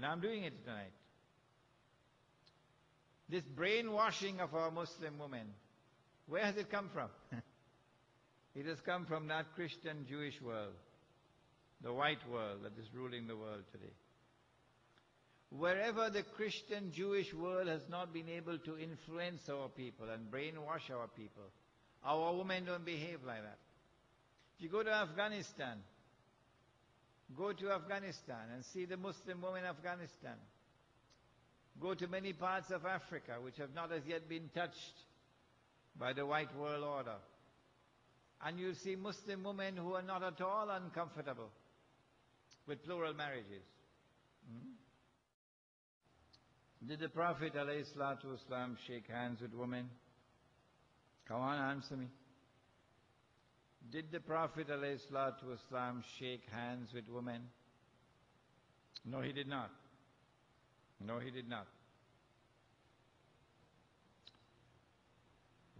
And I'm doing it tonight. This brainwashing of our Muslim women, where has it come from? It has come from that Christian Jewish world, the white world that is ruling the world today. Wherever the Christian Jewish world has not been able to influence our people and brainwash our people, our women don't behave like that. If you go to Afghanistan and see the Muslim women in Afghanistan. Go to many parts of Africa which have not as yet been touched by the white world order. And you'll see Muslim women who are not at all uncomfortable with plural marriages. Did the Prophet ﷺ shake hands with women? Come on, answer me. Did the Prophet ﷺ shake hands with women? No, he did not. No, he did not.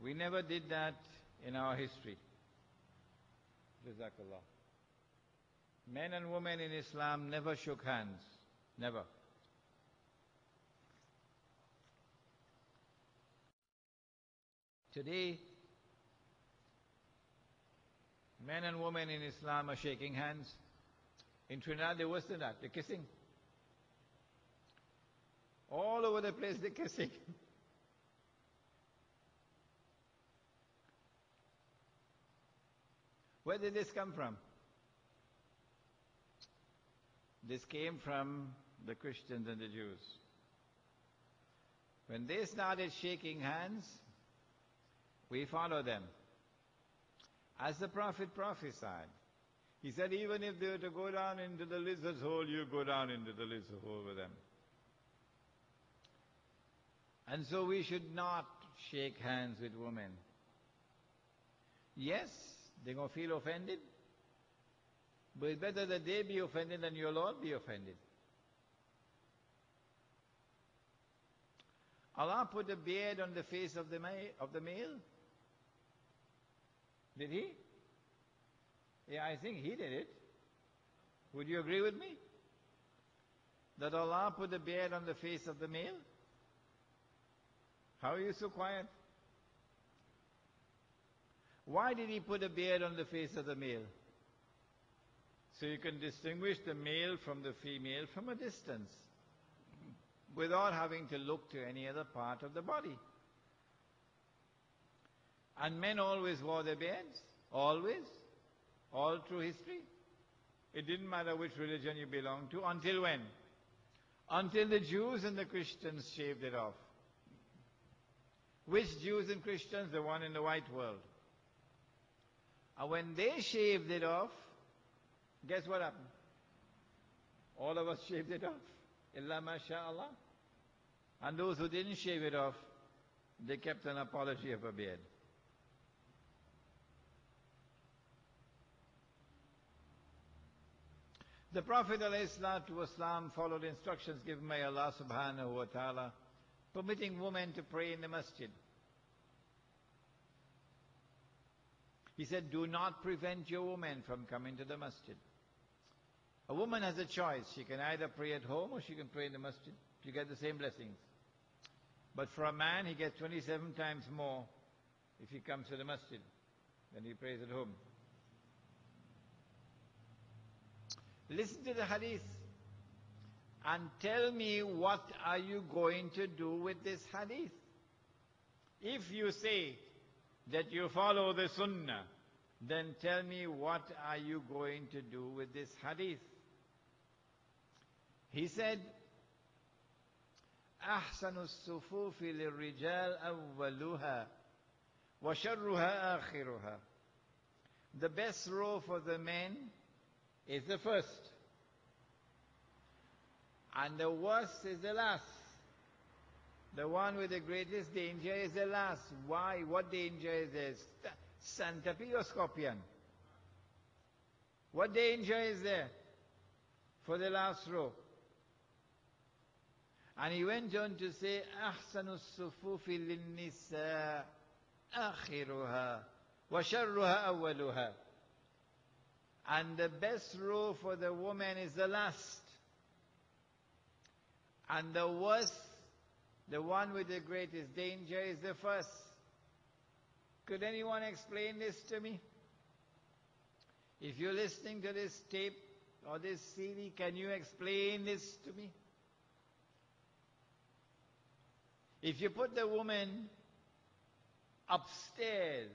We never did that in our history. Jazakallah. Men and women in Islam never shook hands. Never. Today, men and women in Islam are shaking hands. In Trinidad, they're worse than that. They're kissing. All over the place, they're kissing. Where did this come from? This came from the Christians and the Jews. When they started shaking hands, we follow them. As the Prophet prophesied, he said, even if they were to go down into the lizard's hole, you go down into the lizard's hole with them. And so we should not shake hands with women. Yes, they're going to feel offended, but it's better that they be offended than you'll all be offended. Allah put a beard on the face of the male. Did he? Yeah, I think he did it. Would you agree with me? That Allah put a beard on the face of the male? How are you so quiet? Why did he put a beard on the face of the male? So you can distinguish the male from the female from a distance, without having to look to any other part of the body. And men always wore their beards. Always. All through history. It didn't matter which religion you belonged to. Until when? Until the Jews and the Christians shaved it off. Which Jews and Christians? The one in the white world. And when they shaved it off, guess what happened? All of us shaved it off. Illa masha'Allah. And those who didn't shave it off, they kept an apology of a beard. The Prophet ﷺ followed instructions given by Allah subhanahu wa ta'ala, permitting women to pray in the masjid. He said, do not prevent your woman from coming to the masjid. A woman has a choice. She can either pray at home or she can pray in the masjid. You get the same blessings. But for a man, he gets 27 times more if he comes to the masjid than he prays at home. Listen to the hadith and tell me, what are you going to do with this hadith? If you say that you follow the sunnah, then tell me, what are you going to do with this hadith? He said, أحسن الصفوف للرجال أولها وشرها آخرها. The best row for the men is the first, and the worst is the last. The one with the greatest danger is the last. Why? What danger is this? Centipede or scorpion? What danger is there for the last row? And he went on to say, أحسن الصفوف للنساء آخرها وشرها أولها. And the best row for the woman is the last. And the worst, the one with the greatest danger is the first. Could anyone explain this to me? If you're listening to this tape or this CD, can you explain this to me? If you put the woman upstairs,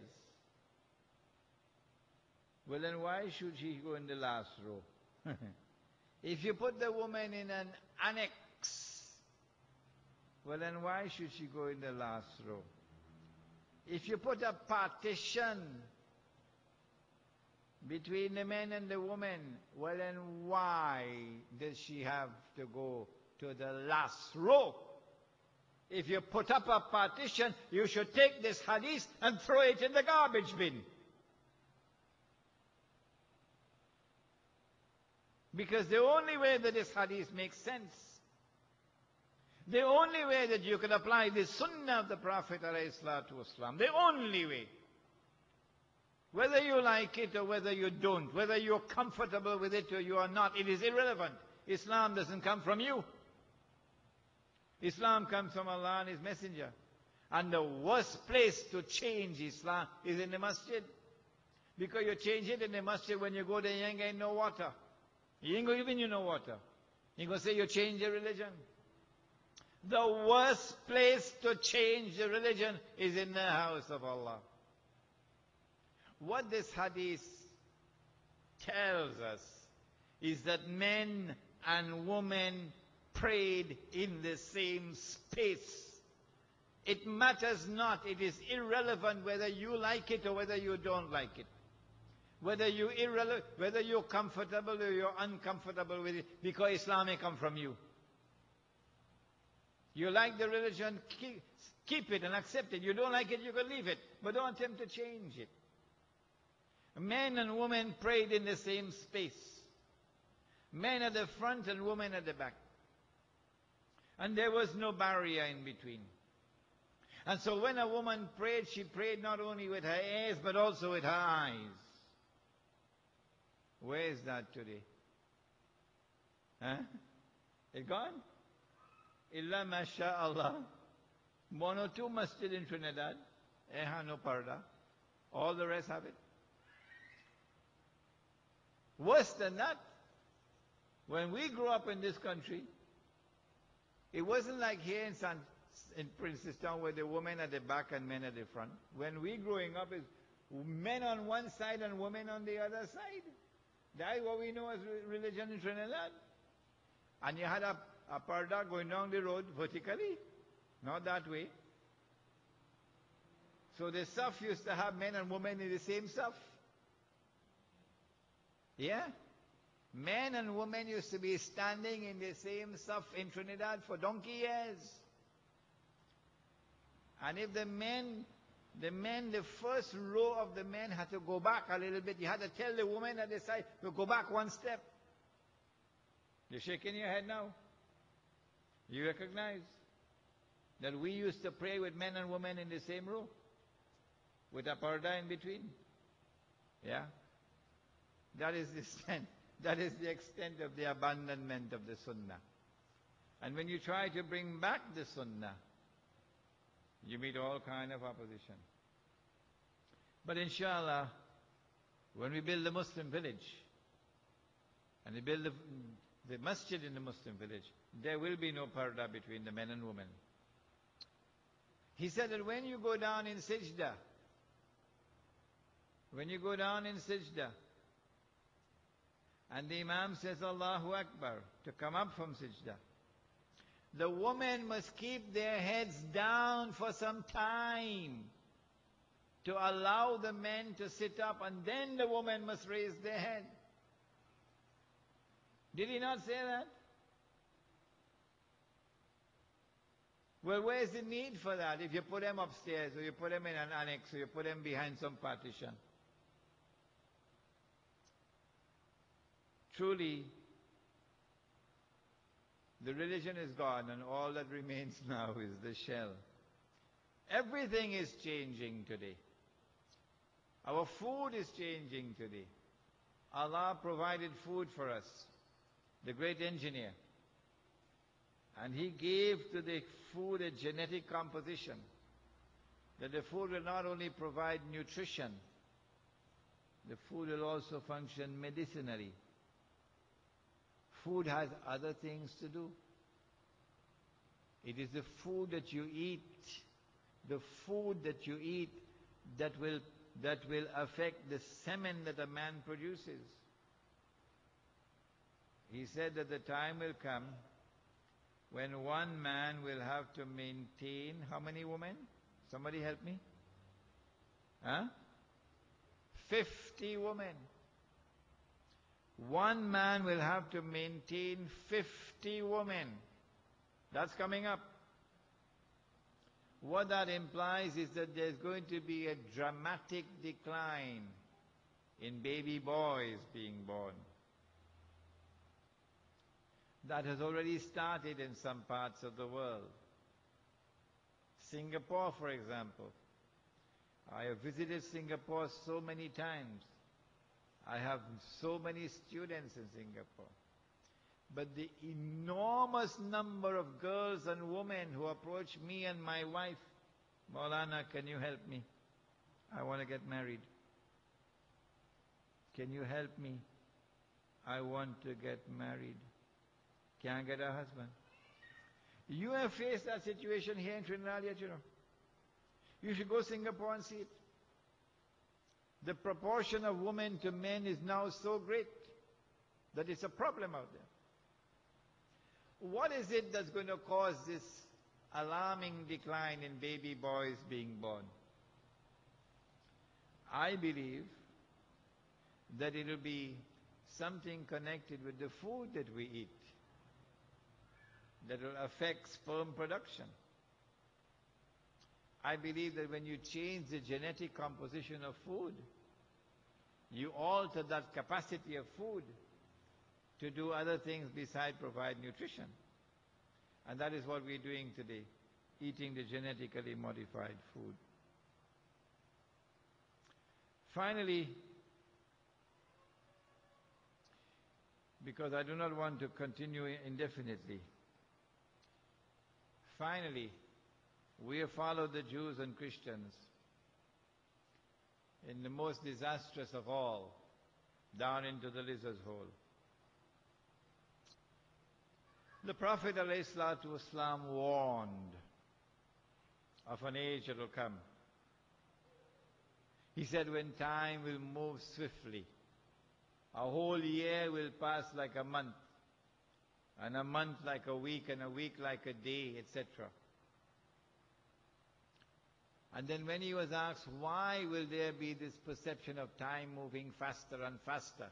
well then why should she go in the last row? If you put the woman in an annex, well then why should she go in the last row? If you put a partition between the man and the woman, well then why does she have to go to the last row? If you put up a partition, you should take this hadith and throw it in the garbage bin. Because the only way that this hadith makes sense, the only way that you can apply the sunnah of the Prophet ﷺ, the only way, whether you like it or whether you don't, whether you're comfortable with it or you are not, it is irrelevant. Islam doesn't come from you. Islam comes from Allah and His Messenger. And the worst place to change Islam is in the masjid. Because you change it in the masjid, when you go there, you ain't getting no water. He ain't going to give you no water. He ain't going to say you change your religion. The worst place to change the religion is in the house of Allah. What this hadith tells us is that men and women prayed in the same space. It matters not. It is irrelevant whether you like it or whether you don't like it. Whether you're comfortable or you're uncomfortable with it, because Islam may come from you. You like the religion, keep it and accept it. You don't like it, you can leave it. But don't attempt to change it. Men and women prayed in the same space. Men at the front and women at the back. And there was no barrier in between. And so when a woman prayed, she prayed not only with her ears, but also with her eyes. Where is that today? Huh? It gone? Illa masha'Allah. One or two masjid in Trinidad. No parda. All the rest have it. Worse than that, when we grew up in this country, it wasn't like here in Princeton where the women at the back and men at the front. When we growing up, it's men on one side and women on the other side. That's what we know as religion in Trinidad. And you had a parda going down the road vertically, not that way. So the saf used to have men and women in the same saf. Yeah? Men and women used to be standing in the same saf in Trinidad for donkey years. And if the first row of the men had to go back a little bit, you had to tell the woman at the side to go back one step. You're shaking your head now. You recognize that we used to pray with men and women in the same row, with a parda in between. Yeah? That is the extent of the abandonment of the sunnah. And when you try to bring back the sunnah, you meet all kind of opposition. But inshallah, when we build the Muslim village, and we build the masjid in the Muslim village, there will be no parda between the men and women. He said that when you go down in sajda, and the Imam says Allahu Akbar to come up from sajda, the women must keep their heads down for some time to allow the men to sit up, and then the women must raise their head. Did he not say that? Well, where is the need for that if you put them upstairs, or you put them in an annex, or you put them behind some partition? Truly, the religion is gone, and all that remains now is the shell. Everything is changing today. Our food is changing today. Allah provided food for us, the great engineer. And he gave to the food a genetic composition, that the food will not only provide nutrition, the food will also function medicinally. Food has other things to do. It is the food that you eat, the food that you eat that will affect the semen that a man produces. He said that the time will come when one man will have to maintain how many women? Somebody help me? 50 women. One man will have to maintain 50 women. That's coming up. What that implies is that there's going to be a dramatic decline in baby boys being born. That has already started in some parts of the world. Singapore, for example. I have visited Singapore so many times. I have so many students in Singapore. But the enormous number of girls and women who approach me and my wife, Maulana, can you help me? I want to get married. Can you help me? I want to get married. Can't get a husband. You have faced that situation here in Trinidad yet, you know. You should go to Singapore and see it. The proportion of women to men is now so great that it's a problem out there. What is it that's going to cause this alarming decline in baby boys being born? I believe that it will be something connected with the food that we eat that will affect sperm production. I believe that when you change the genetic composition of food, you alter that capacity of food to do other things besides provide nutrition. And that is what we're doing today, eating the genetically modified food. Finally, because I do not want to continue indefinitely, finally, we have followed the Jews and Christians in the most disastrous of all, down into the lizard's hole. The Prophet ﷺ warned of an age that will come. He said, when time will move swiftly, a whole year will pass like a month, and a month like a week, and a week like a day, etc. And then when he was asked, why will there be this perception of time moving faster and faster?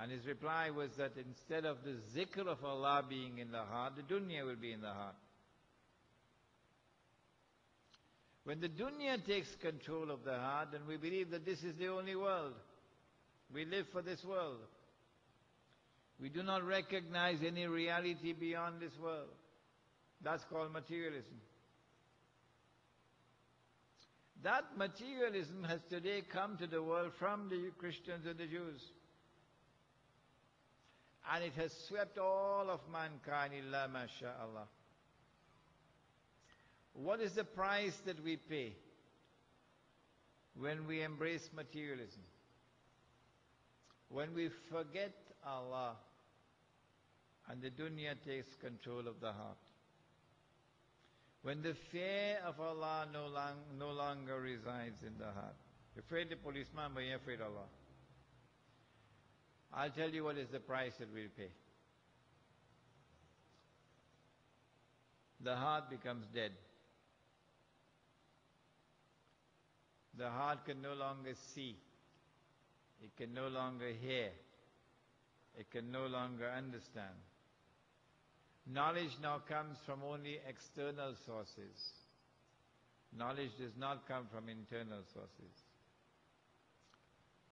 And his reply was that instead of the zikr of Allah being in the heart, the dunya will be in the heart. When the dunya takes control of the heart, then we believe that this is the only world. We live for this world. We do not recognize any reality beyond this world. That's called materialism. That materialism has today come to the world from the Christians and the Jews. And it has swept all of mankind, illa masha'Allah. What is the price that we pay when we embrace materialism? When we forget Allah and the dunya takes control of the heart. When the fear of Allah no longer resides in the heart. You're afraid of the policeman, but you're afraid of Allah. I'll tell you what is the price that we'll pay. The heart becomes dead. The heart can no longer see. It can no longer hear. It can no longer understand. Knowledge now comes from only external sources. Knowledge does not come from internal sources.